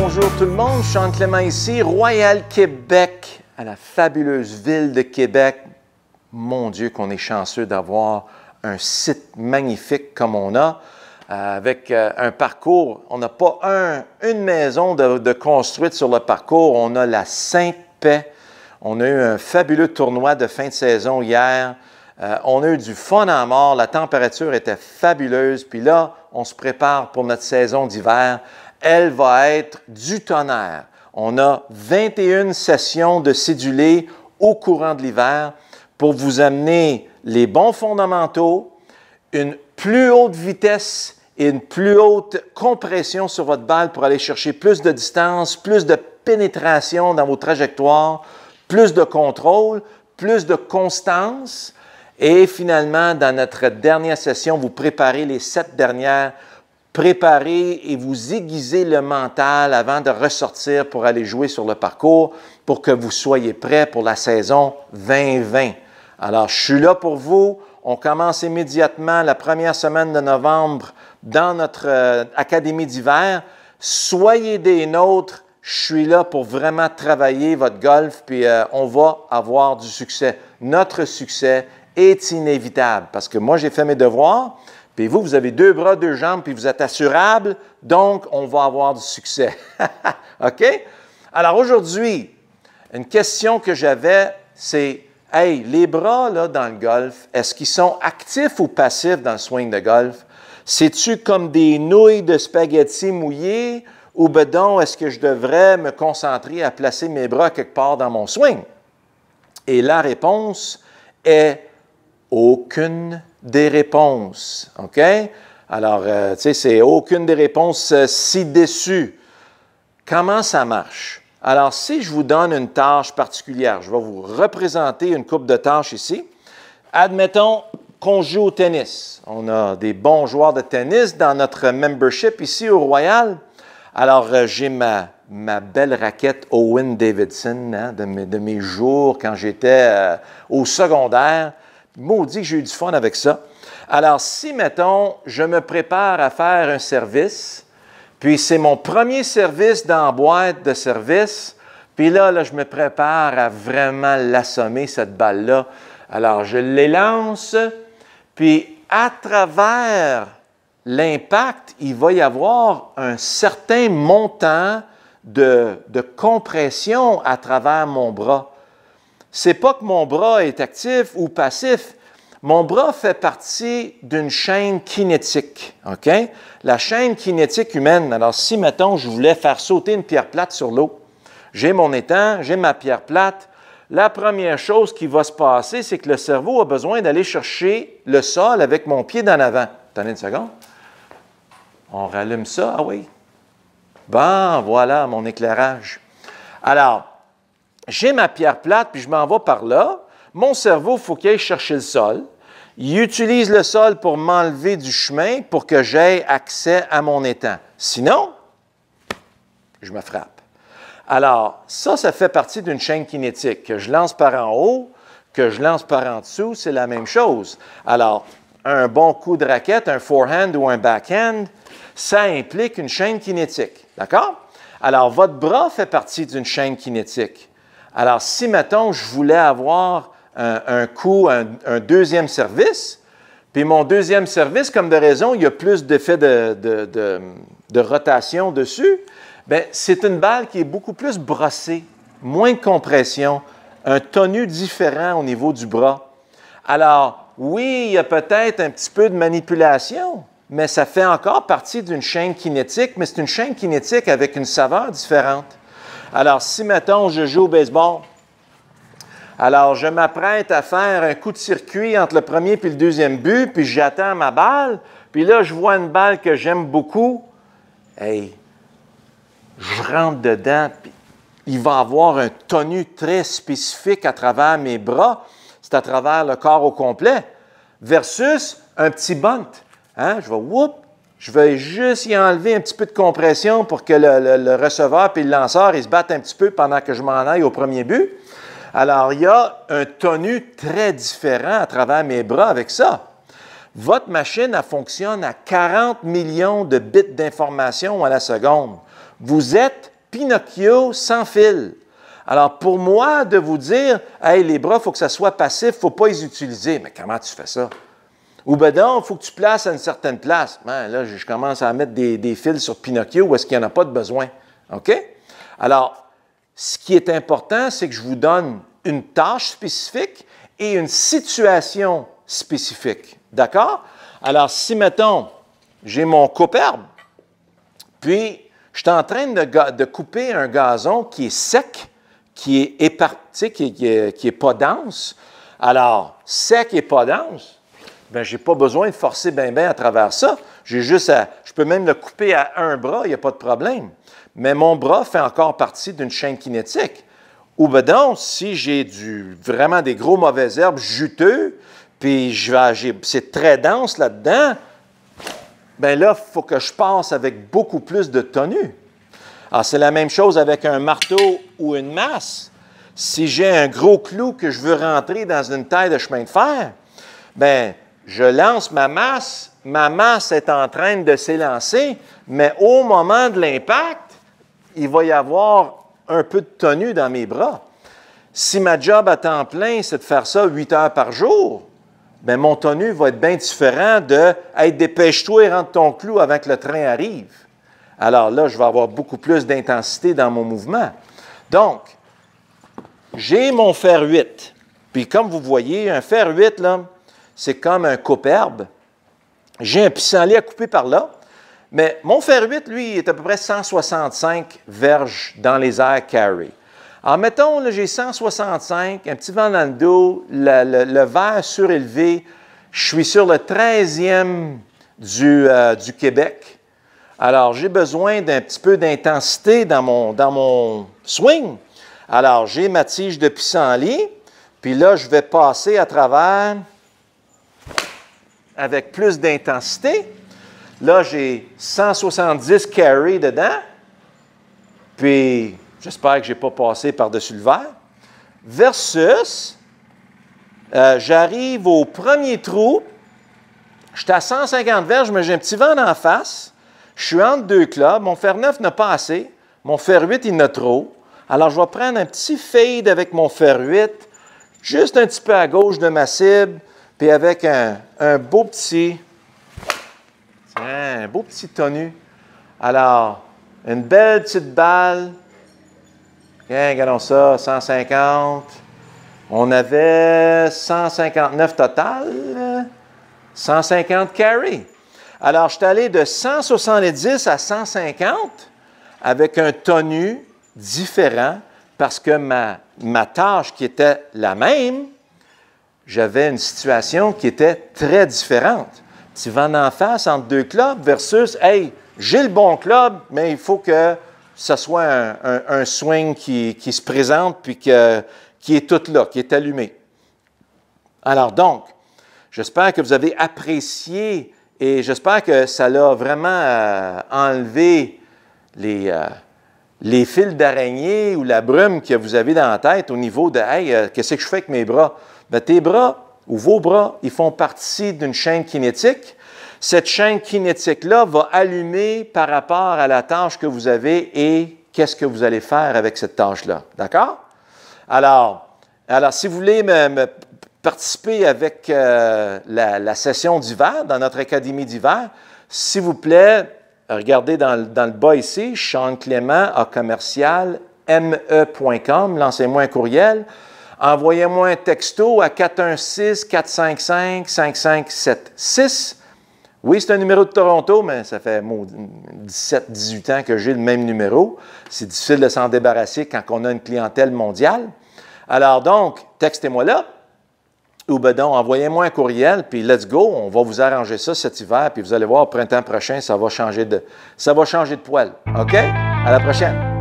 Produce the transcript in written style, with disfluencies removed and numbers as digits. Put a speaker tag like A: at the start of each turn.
A: bonjour tout le monde. Sean Clément ici, Royal Québec, à la fabuleuse ville de Québec. Mon Dieu, qu'on est chanceux d'avoir un site magnifique comme on a, avec un parcours. On n'a pas une maison de construite sur le parcours. On a la Sainte-Paix. On a eu un fabuleux tournoi de fin de saison hier. On a eu du fun à mort. La température était fabuleuse. Puis là, on se prépare pour notre saison d'hiver. Elle va être du tonnerre. On a 21 sessions de cédulés au courant de l'hiver pour vous amener les bons fondamentaux, une plus haute vitesse et une plus haute compression sur votre balle pour aller chercher plus de distance, plus de pénétration dans vos trajectoires, plus de contrôle, plus de constance. Et finalement, dans notre dernière session, vous préparez les 7 dernières. Préparez et vous aiguisez le mental avant de ressortir pour aller jouer sur le parcours pour que vous soyez prêts pour la saison 2020. Alors, je suis là pour vous. On commence immédiatement la première semaine de novembre dans notre académie d'hiver. Soyez des nôtres. Je suis là pour vraiment travailler votre golf, puis on va avoir du succès. Notre succès est inévitable parce que moi, j'ai fait mes devoirs. Puis vous, vous avez 2 bras, 2 jambes, puis vous êtes assurable, donc on va avoir du succès. OK? Alors aujourd'hui, une question que j'avais, c'est, hey, les bras là, dans le golf, est-ce qu'ils sont actifs ou passifs dans le swing de golf? C'est-tu comme des nouilles de spaghettis mouillées ou bedon, est-ce que je devrais me concentrer à placer mes bras quelque part dans mon swing? Et la réponse est aucune des réponses, OK? Alors, tu sais, c'est aucune des réponses ci-dessus. Comment ça marche? Alors, si je vous donne une tâche particulière, je vais vous représenter une couple de tâches ici. Admettons qu'on joue au tennis. On a des bons joueurs de tennis dans notre membership ici au Royal. Alors, j'ai ma belle raquette Owen Davidson hein, de mes jours quand j'étais au secondaire. Maudit que j'ai eu du fun avec ça. Alors, si, mettons, je me prépare à faire un service, puis c'est mon premier service dans la boîte de service, puis là, je me prépare à vraiment l'assommer, cette balle-là. Alors, je l'élance, puis à travers l'impact, il va y avoir un certain montant de compression à travers mon bras. Ce n'est pas que mon bras est actif ou passif. Mon bras fait partie d'une chaîne kinétique. OK? La chaîne kinétique humaine. Alors, si, mettons, je voulais faire sauter une pierre plate sur l'eau, j'ai mon étang, j'ai ma pierre plate. La première chose qui va se passer, c'est que le cerveau a besoin d'aller chercher le sol avec mon pied d'en avant. Attendez une seconde. On rallume ça. Ah oui. Bon, voilà mon éclairage. Alors, j'ai ma pierre plate, puis je m'en vais par là. Mon cerveau, il faut qu'il aille chercher le sol. Il utilise le sol pour m'enlever du chemin pour que j'aie accès à mon étang. Sinon, je me frappe. Alors, ça fait partie d'une chaîne kinétique. Que je lance par en haut, que je lance par en dessous, c'est la même chose. Alors, un bon coup de raquette, un forehand ou un backhand, ça implique une chaîne kinétique. D'accord? Alors, votre bras fait partie d'une chaîne kinétique. Alors, si, mettons, je voulais avoir un coup, un deuxième service, puis mon deuxième service, comme de raison, il y a plus d'effet de rotation dessus, bien, c'est une balle qui est beaucoup plus brossée, moins de compression, un tonu différent au niveau du bras. Alors, oui, il y a peut-être un petit peu de manipulation, mais ça fait encore partie d'une chaîne kinétique, mais c'est une chaîne kinétique avec une saveur différente. Alors, si, mettons, je joue au baseball, alors je m'apprête à faire un coup de circuit entre le premier et le deuxième but, puis j'attends ma balle, puis là, je vois une balle que j'aime beaucoup. Hey, je rentre dedans, puis il va avoir un tonu très spécifique à travers mes bras, c'est à travers le corps au complet, versus un petit bunt. Hein? Je vais juste y enlever un petit peu de compression pour que le receveur et le lanceur ils se battent un petit peu pendant que je m'en aille au premier but. Alors, il y a un tonu très différent à travers mes bras avec ça. Votre machine, elle fonctionne à 40 millions de bits d'information à la seconde. Vous êtes Pinocchio sans fil. Alors, pour moi, de vous dire, « Hey, les bras, il faut que ça soit passif, il ne faut pas les utiliser. » Mais comment tu fais ça? Ou ben donc, il faut que tu places à une certaine place. Ben, là, je commence à mettre des fils sur Pinocchio où est-ce qu'il n'y en a pas de besoin. OK? Alors, ce qui est important, c'est que je vous donne une tâche spécifique et une situation spécifique. D'accord? Alors, si, mettons, j'ai mon coupe-herbe, puis je suis en train de couper un gazon qui est sec, qui est éparpillé, qui est pas dense. Alors, sec et pas dense, bien, je n'ai pas besoin de forcer bien à travers ça. J'ai juste je peux même le couper à un bras, il n'y a pas de problème. Mais mon bras fait encore partie d'une chaîne kinétique. Ou bien donc, si j'ai vraiment des gros mauvaises herbes juteux, puis c'est très dense là-dedans, bien là, il faut que je passe avec beaucoup plus de tenue. Alors, c'est la même chose avec un marteau ou une masse. Si j'ai un gros clou que je veux rentrer dans une taille de chemin de fer, bien, je lance ma masse est en train de s'élancer, mais au moment de l'impact, il va y avoir un peu de tenue dans mes bras. Si ma job à temps plein, c'est de faire ça 8 heures par jour, bien, mon tenue va être bien différent de « Hey, dépêche-toi et rentre ton clou avant que le train arrive ». Alors là, je vais avoir beaucoup plus d'intensité dans mon mouvement. Donc, j'ai mon fer 8. Puis comme vous voyez, un fer 8, là, c'est comme un coupe-herbe. J'ai un pissenlit à couper par là. Mais mon fer 8, lui, est à peu près 165 verges dans les airs carré. Alors, mettons, là, j'ai 165, un petit vent dans le dos, le verre surélevé. Je suis sur le 13e du Québec. Alors, j'ai besoin d'un petit peu d'intensité dans mon swing. Alors, j'ai ma tige de pissenlit, puis là, je vais passer à travers avec plus d'intensité. Là, j'ai 170 carry dedans, puis j'espère que je n'ai pas passé par-dessus le verre, versus, j'arrive au premier trou, je suis à 150 verges, mais j'ai un petit vent d'en face, je suis entre deux clubs, mon fer 9 n'a pas assez, mon fer 8, il en a trop. Alors, je vais prendre un petit fade avec mon fer 8, juste un petit peu à gauche de ma cible, puis avec un beau petit tenue. Alors, une belle petite balle. Tiens, regardons ça, 150. On avait 159 total, 150 carry. Alors, je suis allé de 170 à 150 avec un tenue différent parce que ma tâche qui était la même, j'avais une situation qui était très différente. Petit vent d'en face entre deux clubs versus, hey, j'ai le bon club, mais il faut que ce soit un swing qui se présente puis qui est tout là, qui est allumé. Alors donc, j'espère que vous avez apprécié et j'espère que ça l'a vraiment enlevé les fils d'araignée ou la brume que vous avez dans la tête au niveau de « Hey, qu'est-ce que je fais avec mes bras? » Bien, tes bras ou vos bras, ils font partie d'une chaîne kinétique. Cette chaîne kinétique-là va allumer par rapport à la tâche que vous avez et qu'est-ce que vous allez faire avec cette tâche-là. D'accord? Alors, si vous voulez me participer avec la session d'hiver, dans notre académie d'hiver, s'il vous plaît, regardez dans le bas ici, seanclément@me.com, lancez-moi un courriel, envoyez-moi un texto à 416-455-5576. Oui, c'est un numéro de Toronto, mais ça fait 17-18 ans que j'ai le même numéro. C'est difficile de s'en débarrasser quand on a une clientèle mondiale. Alors donc, textez-moi là, ou ben donc, envoyez-moi un courriel, puis let's go, on va vous arranger ça cet hiver, puis vous allez voir, au printemps prochain, ça va changer de poil. OK? À la prochaine!